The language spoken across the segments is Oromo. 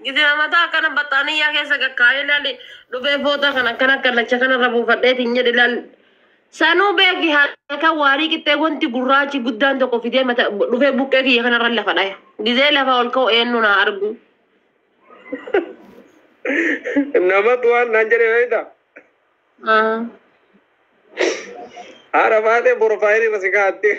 Gizina mata kana batani ya kesa kakai lali dube foto kana lacha kana rabu fadde tinje dilal sanu begi halka wari kitte wonti gurrachi guddan to ko fide mata dube bukke ki kana ralla fadaya gizela fa olko ennu na argu nama tuan nanjare weda ara baate profile rasikate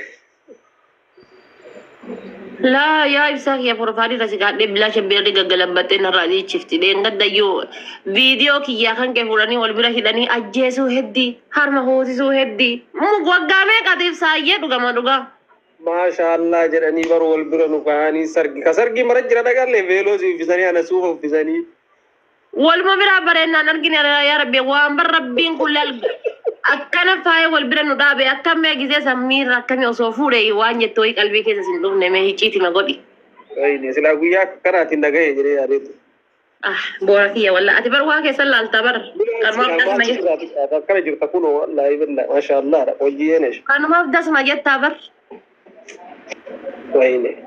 لا يا إبساك يا بروفالي راسي قاعد بلا شبيري قلبتين الرادي شفتي لين قد يو فيديو كي يا خان كفولاني والبلا هداني أجيسو هدي هرما هوسيسو هدي مو قوقامي قاتيف سايا دوغا ما دوغا ما شاء الله جراني برو والبلا نفاني سرقي كسرقي مرجرة دقال لفيلو في فيزاني أنا سوفا في فيزاني والما برا برينا نرقني يا ربي وامبر ربين كل أكنا فاي والبرا ندابي أكم يجزي سمير أكم يوصفوري وان يتوي قلبي كذا سندوم نمي هيجيتي ما قولي أي نسلا قويا كرات النجاي جري يا ريت بوركية ولا أتبر واقع سلا التبر كان ما بدأ سماجت كان جرت كونه والله بالله ما شاء الله وجينش كان ما بدأ سماجت تبر ويني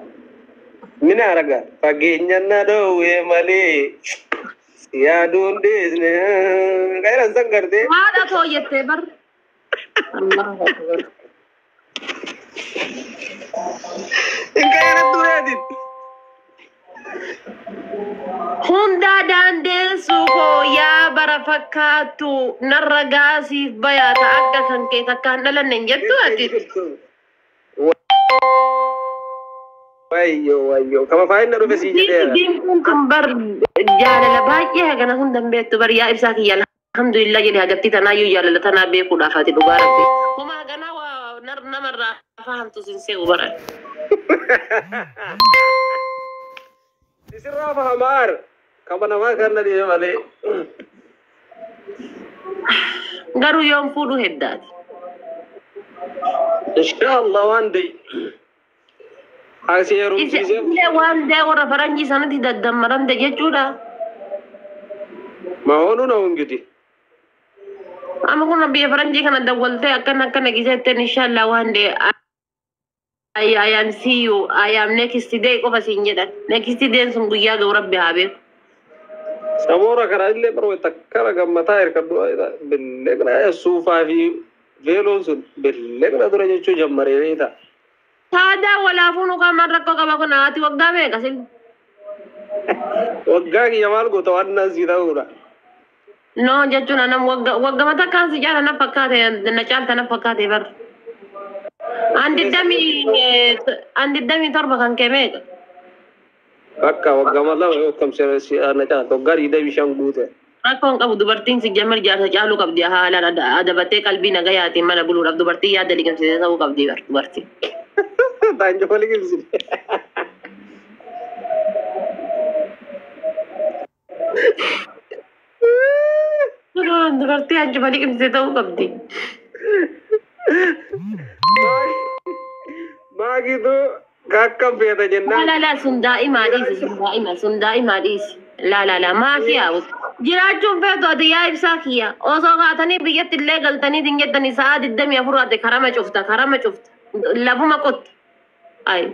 من أرجع فجينا ندو يمالي يا دون ديزني غير أنسان دي ما ada تو يتبر الله أكبر إنك يا رب تريد هوندا داندل سوكو يا برفكاتو نرجاسي بيا تعدى كان كي تكان لنا نجتو أتي wayo kama fain na rubesi jede دين كنتم بر جال لباجي هكذا هندم بيت بر يا إبساكي يلا الحمد لله جل هجتي تنايو يلا لتنا بيكو دافاتي دوبارك وما جنا ونر نمر فهم تسنسي وبرا disirra fahamar kama nama karna dia male garu يوم فودو هدات insyaallah one day asiru sise one day ora faranji sanadi daddamaran de jechuda ma honu na ngidi ama kuna biya faranji kana dawalte akana gizete inshallah one day I am see you I am next day ko basinjeda next day sun guya ga rabbi habe samora kara ille baro takkara gamata er kaddo bille kana sufa fi velonsun bille kana dura jechu jammare ita tada wala funu ka marrakko ka bako naati wagame kasil wagagi yamal go to anna zida ura no jechuna nam wagamata kan si jala na fakate na chalta na fakate bar andi dami torba kan keme bakka wagamala kam sere si ana ta to gari da bishan gute akon qabu dubartin si jamar jata chalu qabdi hala adabate qalbi na gayati mala bulu rab dubarti ya dalikam si sabu qabdi bar dubarti tanjo lagi sini dubarti anju balikim si sabu qabdi ma gitu gakkam beda jenna لا سندائي ما ديس سندائي ما ديس لا ما فيها جراجون فيتو ديا إبساكيا أوصو غاتني بيجت اللي قلتني دنجتني ساعد الدم يا فرات كرامة شفت لابو ما كنت أي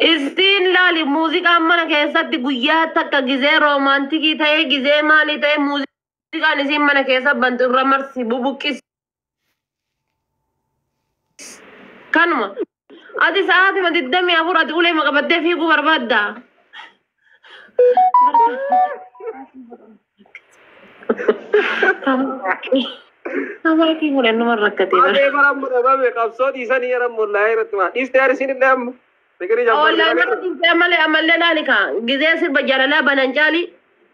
استين لا لموسيقى أمنا كيسا تقويا تكا جزي رومانتيكي تاي جزي مالي تاي موسيقى نسيم منا كيسا بنتو رمرسي بوبوكيس كانوا هذه ساعات ما تدمي يا فرات أولي ما قبضي فيه بربادة أمريكي يقول إنه مرة كتير. أبي برام برام كابسودي سني يا رب الله يرتما إستعار سين النام تكري جام. أولا مرة تيجي أمل لا لك جزء سير بجارة لا بنانجالي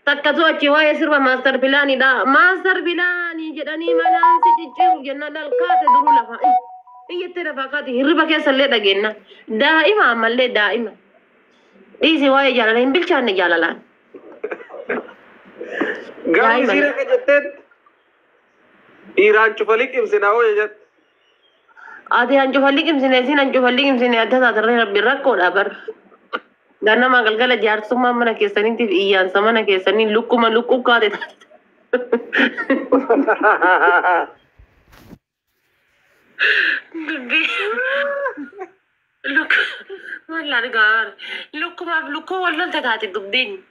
تكتو أشياء سير ماستر بلاني دا ماستر بلاني جداني ما نانسي تجيب جنة الكات درو لفا إيه ترى فقط هربا كيسا لدا جنة دائما أمل دائما إيه سواي جالة إن بيلشان جالة قام يصير كجتة إيران شوفليك إمسنا هو يجت آده أنجوفليك إمسنا أده ترى ربي ركول أبر دانا ما قلقلا جار سما منا كيسانين تي إيان سمنا كيسانين لوكو كاده لوك والله نقار لوكو ولا تكاتي دبين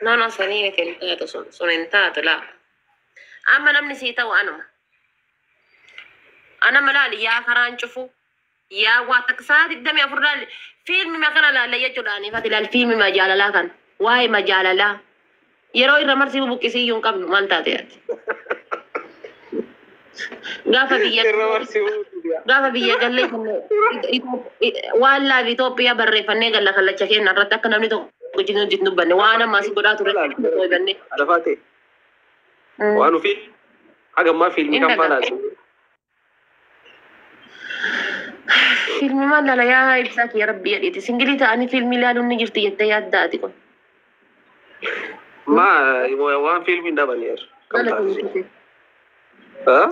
No, sanii tentato, sono entrato là. Amma namni sii ta'u anuma. Ana malaali yaa karaan cufu. Yaa waa taksaa digdamii afur laali. Fiilmi makana laalla jechuudhaan ifati laal fiilmi majaalalaa kan. Waa'ee majaalalaa. Yeroo irra marsii buqqisii iyyuu hin qabnu maal taate ati. Gaafa biyya gallee waan laafi Itoophiyaa barreeffannee galla kallacha keenya irratti akka namni tokko hojjetu dubbanne waan ammaa si godhaa ture dubbanne. Alafaate. Waan ofii hagammaa fiilmii kan faanaati. Fiilmii maal laala yaa ibsaa kiyya rabbi jedheeti. Singilii ta'anii fiilmii ilaaluun ni jirti jettee yaaddaati kun. Waan fiilmiin dhabaneera.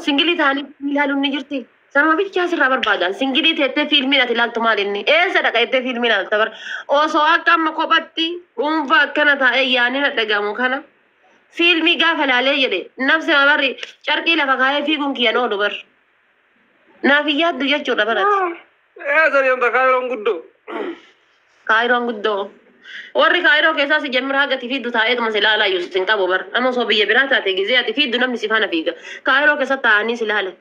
Singilii ta'anii fiilmii ilaaluun ni jirti. Sanuma bichaa sirraa barbaadan. Singilii teettee fiilmiin ati ilaaltu maal inni? Eessa dhaqa jettee fiilmiin ilaalta bara? Osoo akka amma kophatti dhuunfaa akkana taa'ee yaanina dhagamu kana. Fiilmii gaafa laalee jedhe nafsi mabarri carqii lafa kaayee fiiguun kiyyan oolu bar. Naaf yaaddu jechuudha barati. Sani amta Kaayiroon guddoo. Kaayiroon guddoo. Warri Kaayiroo keessaa si jemmira hagati fiiddu taa'eetuma si ilaalaa iyyuu sin qabu bar. Amma osoo biyya biraa taate gizee ati fiiddu namni si faana fiiga. Kaayiroo keessatti taa'anii si ilaalan.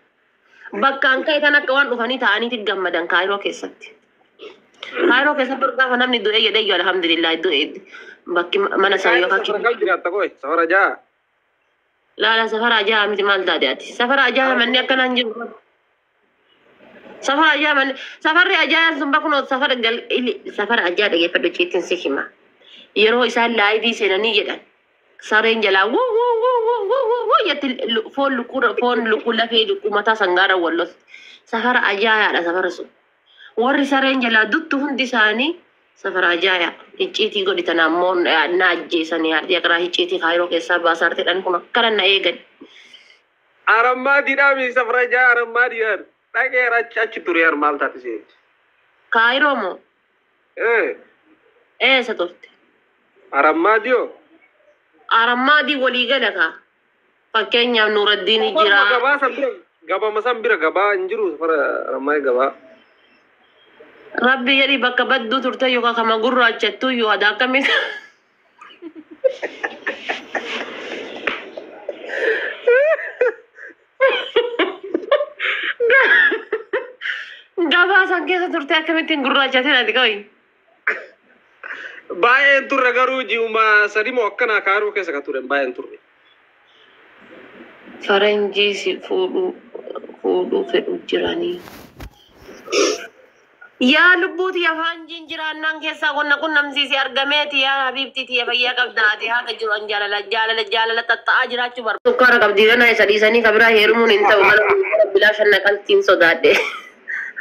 Bakkaan ka'e tan akka waan dhufanii taa'aniitti gammadan Kaayiroo keessatti. Kaayiroo keessatti gaafa namni du'ee jedhee iyyuu alhamdulillah du'ee. Bakki mana isaa yoo Safara kam jiraatta koye? Safara jaha. Laala safara jaha miti maal taate ati? Safara jaha manni akkanaan jiru. Safarri ajaa sun bakun safara ajaa dhageeffadhu jeetiin si hima. Yeroo isaan laayivii seenanii jedhan sareen jalaa jetti foon lukkuu lafee lukkuu mataa sangaara wallos. Safara ajaayaadha safara sun. Warri sareen jalaa duttu hundi isaanii safara ajaayaa. Icciitii godhitan ammoo na ajjeesanii haadhi akaraa icciitii Kaayiroo keessaa baasaartedhan kun akkana na eegan. Arammaadiidhaami safara ajaa arammaadiidhaan. Dhaqee achi ture yaa maal taate si? Kaayiroo moo? Eessa turte? Arammaadiyoo? Arammaadii walii gala kaa. Fakkeenyaaf Nuuraddiin jira. Gabaa san bira gabaa hin jiru safara arammaadii gabaa. Rabbi jedhi bakka badduu turte yookaan kama gurraachattuu yoo aadaa akkamitti? Gabaa san keessa turte akkamittiin gurraachatin ati qabi? Baay'een turre garuu ji'uma sadi moo akkanaa Kaayiroo keessa ka ture baay'een turre. Faranjii si fuudhuu fedhu jiranii. Yaa lubbuuti afaan jiraannaan keessaa qonna qunnamsiisee argameeti yaa habiibtiiti fayyaa qabdaati haga jiru jaalala tatta'aa jiraachuu barbaadu. Sukkaara qabdii kana isa dhiisanii kabiraa heerumuun hin ta'u mana bilaa shanna qaltiin sodaadhe.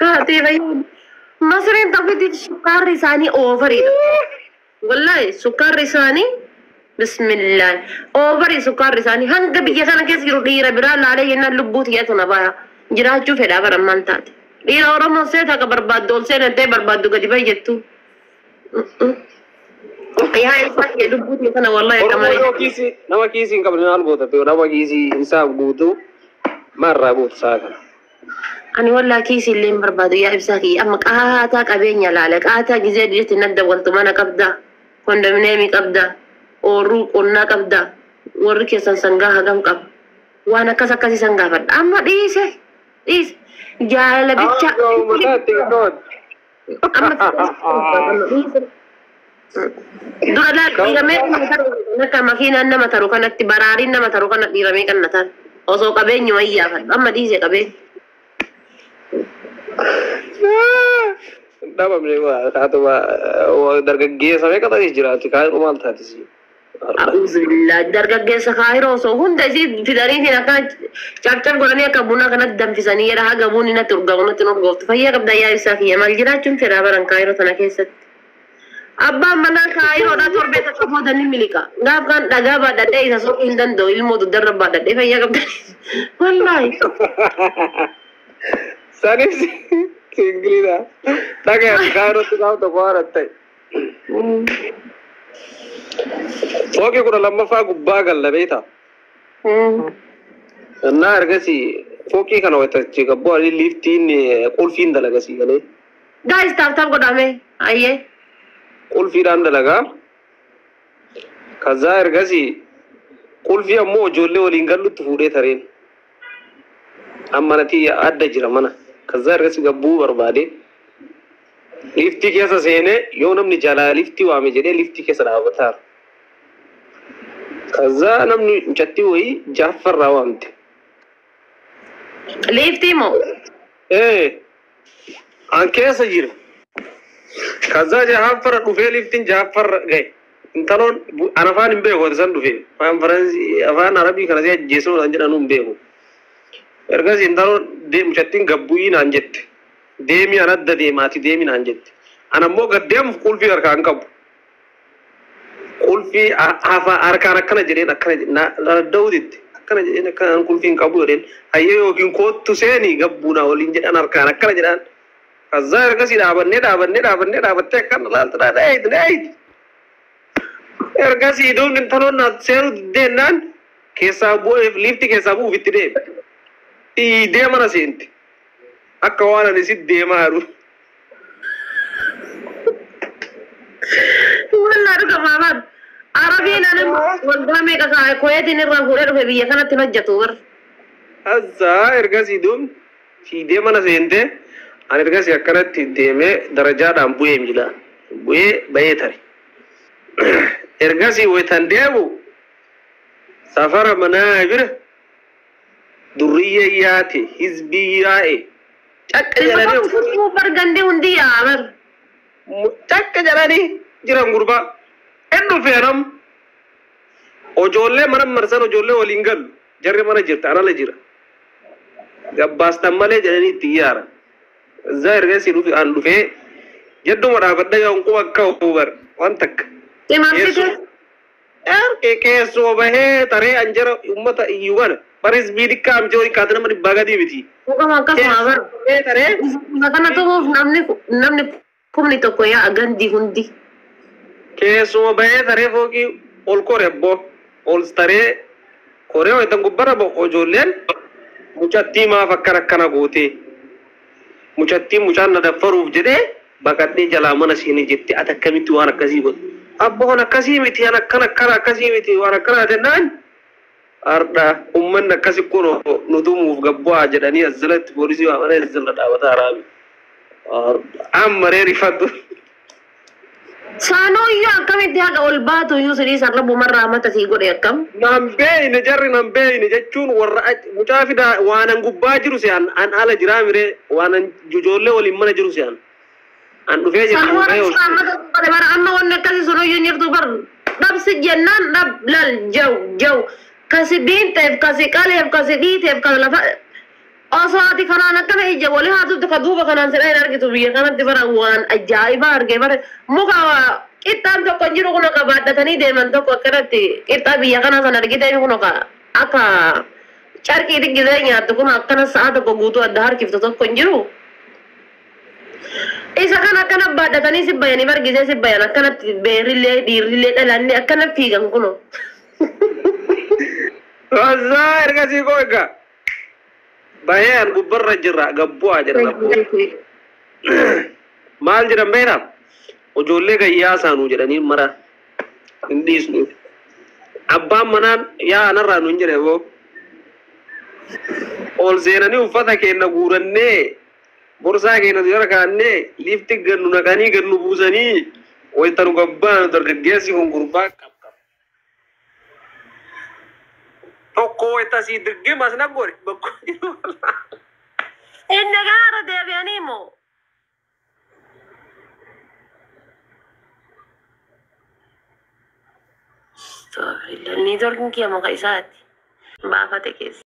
Haatee fayyadu. Masriin taphiti sukkaarri isaanii oofariidha. Wallahi sukkaarri isaanii bismillah oofarii sukkaarri isaanii hanga biyya kana keessa jiru dhiira biraa laalee yennaan lubbuuti yaa tuna baya jiraachuu fedhaa barammaan taate. Dhiira Oromoo seeta akka barbaaddu ol seenattee barbaaddu gadi fayyattu. Yaa isaa lubbuuti kana wallahi akka malee. Nama kiisii hin qabne maal goota ta'u nama kiisii isaa guutuu maarraa guutu isaa kana. Ani wallahi kiisii illee hin barbaadu yaa ibsaa kiyya amma qaataa qabeenya laala qaataa gizee dhiyeetti nadda waltu mana qabda kondomneemii qabda oorruu qonnaa qabda warri keessan sangaa hagam qaba waan akkasii sangaafadha amma dhiise. Jaalala bicha. Dura dhiiramee akka makiinaan nama taru kanatti baraariin nama taru kana dhiiramee kan nataan osoo qabeenyu wayyaafadhu amma dhiise qabeenya. Dhabamne taatuma dargaggeessa meeqa ta'ee jiraatti Kaayiroo maal taatisi? Alhamdulillah dargaggeessa Kaayiroo osoo hunda isii fidaniitiin akka cabcab godhanii akka buna kanatti danfisanii jedha haga bunni natti urgamu natti urgooftu fayyaa qabda yaa ibsaa kiyya maal jiraachuun fedhaa baran Kaayiroo tana keessatti. Abbaan manaa Kaayiroodhaa torbee takka booda ni miliqa. Gaaf kan dhagaa baadhadhee isa soquu hin danda'u ilmoo duddarra baadhadhee fayyaa qabda. Wallaahi. Sanis singilidha. Dhaga'e Kaayirootti gaafa tokko haaratte. Fookii kudha lammaffaa gubbaa galla beektaa? Innaa ergasii fookii kana wayitachi gabboo ali liiftiin qulfiin dalagasii galee. Guys taaf godhame ayyee. Qulfiidhaan dalagaa. Kaza ergasi qulfi ammoo ijoollee waliin gallutti fuudhee tareen. Amma nati adda jira mana. Kaza ergasi gabbuu barbaade. Liftii keessa seenee yoo namni jalaa liftii waame jedhee liftii keessa dhaabataa. Kaza namni mucattii wayii Jaaffarraa waamte. Liftii moo? An keessa jira. Kaza Jaaffarra dhufee liftiin Jaaffarra gahe. Intaloon an afaan hin beeku san dhufee. Afaan Faransii afaan Arabii kana si ajjeesuu naan jedhan hin beeku. Ergas intaloon mucattiin gabbu'ii naan jette. Deemii an adda deemaati deemii naan jette. An ammoo gaddeemuuf qulfii harkaan qabu. Qulfii harkaan akkana jedheen akkana dadda'uutitti. Akkana jedheen akkana qulfiin qabu jedheen. Hayyee yookiin koottu seenii gabbuunaa waliin jedhan harkaan akkana jedhan. Kaza ergasii dhaabattee akkana laaltu dhaadha. Ergasii duubni intaloon naaf seenu deennaan keessaa bu'eef lifti keessaa bu'uuf itti deeme. Deema na seenti. Akka waan ani sitti deemaa jiru. Wallah dhuga maamaan. Arabiin ani waggaa meeqa kaa'e koyeetiin irraa fuudhee dhufe biyya kanatti hojjetu bar. Azaa ergasii duubni fiidee mana seentee ani ergasii akkanatti deemee darajaadhaan bu'ee miila. Bu'ee bahee tare. Ergasii wetan deemu safara manaa bira durriyyee yaate hizbii yaa'e. Cakka jedhanii bargandee hundi yaabar. Cakka jedhanii jiran gurbaa. Inni feenam ijoollee mana marsan ijoollee waliin galu jarri mana jirta anala jira. Gabbaastan malee jedhanii itti yaara. Zaa ergasii dhufi an dhufee jedduma dhaabadda yoo quba akka hubar waan takka. Keessoo bahee taree anjara ummata iyyuu kana baris biidikka amjoori kaatana mani bagadii miti. Akkuma akkasuma bar. Kana ta'uuf namni kumni tokko yaa gandi hundi. Keessuma bahee taree fooqii ol kore boo ol taree koree ho'itan gubbara boo ijoolleen mucattii maaf akkana gootee mucattiin mucaan na daffaruuf jedhee baqadhee jalaa mana seenee jettee ati akkamitti waan akkasii godhu. Abboon akkasii miti an akkana akkasii miti waan akkana jennaan arda ummanni akkasi kun nutumuuf gabbu'aa jedhanii azzalatti poolisii waamanii azzala dhaabataa araabi. Ammaree rifadhu. Saanoo iyyuu akkamitti haqa ol baatu iyyuu sidii sarara bumarraa mata sii godhe akkam. Nan beeyne jarri nan beeyne jechuun warra mucaa fidaa waanan gubbaa jiru se'an an ala jiraa miree waanan ijoollee waliin mana jiru se'an. An dhufee jedhu amma wanni akkasii sun iyyuu jirtu bar dhabsi jennaan dhab lal jaw kasi diinteef kasi qaleef kasi dhiiteef kan lafa osoo ati kanaan akkana ija walii haatutti ka duuba kanaan sedha hin argitu biyya kanatti bara waan ajaa'ibaa argee bare muka qixxaan tokko jiru kun akka baadhatanii deeman tokko akkanatti qixxaa biyya kanaa san argitee kun akka carqii xiqqisee nyaattu kun akkana sa'a tokko guutuu adda harkiftu tokko hin jiru. Isa kan akkana baadhatanii sibbayanii bargisee sibbayan akkanatti beerillee dhiirrillee dhalallee akkana fiigan kuno. Wazaa ergasii koo egaa baheen gubbarra jirra gabbu'aa jedha. Maal jedhan beektaa? Ijoollee gayyaa saanuu jedhanii mara hin dhiisnu. Abbaan manaan yaa anarraa nuun jedhe boo ol seenanii uffata keenya guurannee borsaa keenya jara kaannee lifti gannu naqanii gannu buusanii wayita nu gabbaan dargaggeessi kun gurbaa qaba. Tokko wayita sii dirgimas na gore bakko jiru. Inni gaara deebi'anii moo? Ni dorgin kiyya muka isaati. Baafate keessa.